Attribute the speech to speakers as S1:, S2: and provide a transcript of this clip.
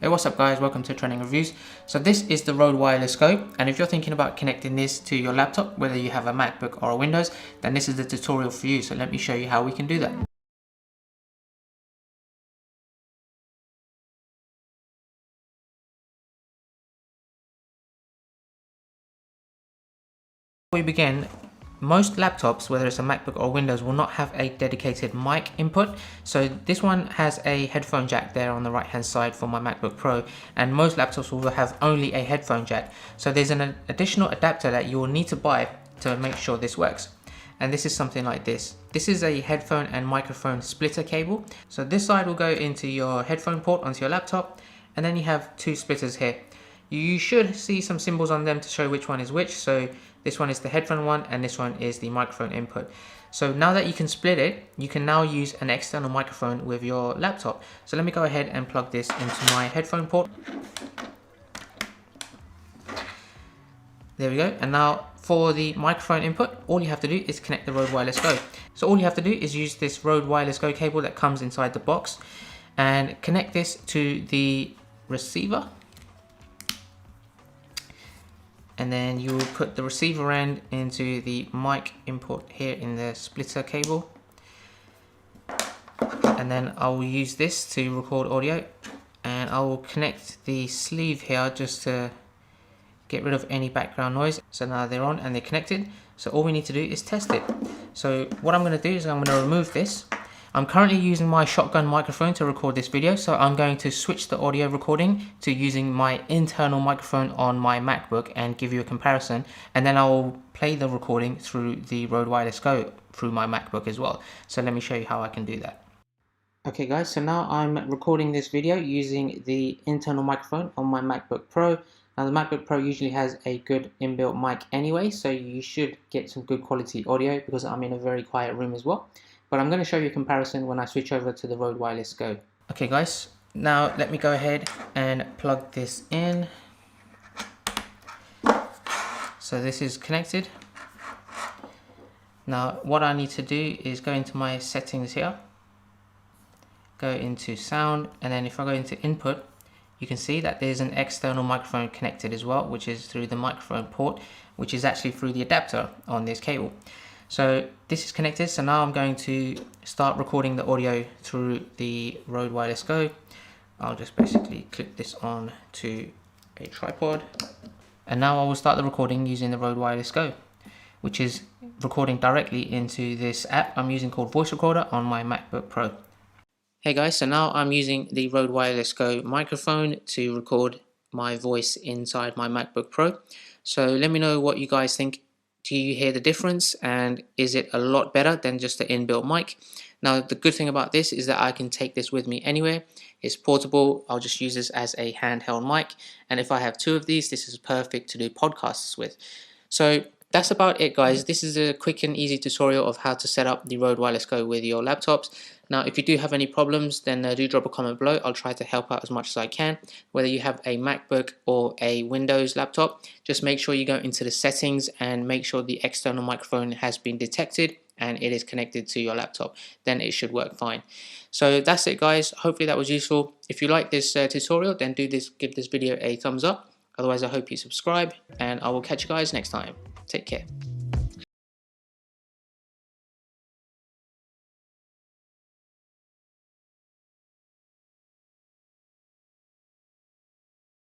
S1: Hey, what's up guys, welcome to Training Reviews. So this is the Rode Wireless Go, and if you're thinking about connecting this to your laptop, whether you have a MacBook or a Windows, then this is the tutorial for you. So let me show you how we can do that. Before we begin, most laptops, whether it's a MacBook or Windows, will not have a dedicated mic input. So this one has a headphone jack there on the right hand side for my MacBook Pro, and most laptops will have only a headphone jack. So there's an additional adapter that you will need to buy to make sure this works. And this is something like this. This is a headphone and microphone splitter cable. So this side will go into your headphone port onto your laptop, and then you have two splitters here. You should see some symbols on them to show which one is which. So this one is the headphone one and this one is the microphone input. So now that you can split it, you can now use an external microphone with your laptop. So let me go ahead and plug this into my headphone port. There we go. And now for the microphone input, all you have to do is connect the Rode Wireless Go. So all you have to do is use this Rode Wireless Go cable that comes inside the box and connect this to the receiver. And then you will put the receiver end into the mic input here in the splitter cable. And then I will use this to record audio, and I will connect the sleeve here just to get rid of any background noise. So now they're on and they're connected. So all we need to do is test it. So what I'm going to do is I'm going to remove this. I'm currently using my shotgun microphone to record this video, so I'm going to switch the audio recording to using my internal microphone on my MacBook and give you a comparison, and then I will play the recording through the Rode Wireless Go through my MacBook as well. So let me show you how I can do that. Okay guys, so now I'm recording this video using the internal microphone on my MacBook Pro. Now the MacBook Pro usually has a good inbuilt mic anyway, so you should get some good quality audio because I'm in a very quiet room as well. But I'm going to show you a comparison when I switch over to the Rode Wireless Go. Okay guys, now let me go ahead and plug this in. So this is connected. Now what I need to do is go into my settings here, go into sound, and then if I go into input, you can see that there's an external microphone connected as well, which is through the microphone port, which is actually through the adapter on this cable. So this is connected, so now I'm going to start recording the audio through the Rode Wireless Go. I'll just basically clip this on to a tripod, and now I will start the recording using the Rode Wireless Go, which is recording directly into this app I'm using called Voice Recorder on my MacBook Pro. Hey guys, so now I'm using the Rode Wireless Go microphone to record my voice inside my MacBook Pro. So let me know what you guys think. Do you hear the difference, and is it a lot better than just the inbuilt mic? Now the good thing about this is that I can take this with me anywhere. It's portable. I'll just use this as a handheld mic, and if I have two of these, this is perfect to do podcasts with. So that's about it guys. This is a quick and easy tutorial of how to set up the Rode Wireless Go with your laptops. Now if you do have any problems, then do drop a comment below. I'll try to help out as much as I can. Whether you have a MacBook or a Windows laptop, just make sure you go into the settings and make sure the external microphone has been detected and it is connected to your laptop. Then it should work fine. So that's it guys. Hopefully that was useful. If you like this tutorial, then give this video a thumbs up. Otherwise I hope you subscribe, and I will catch you guys next time. Take care.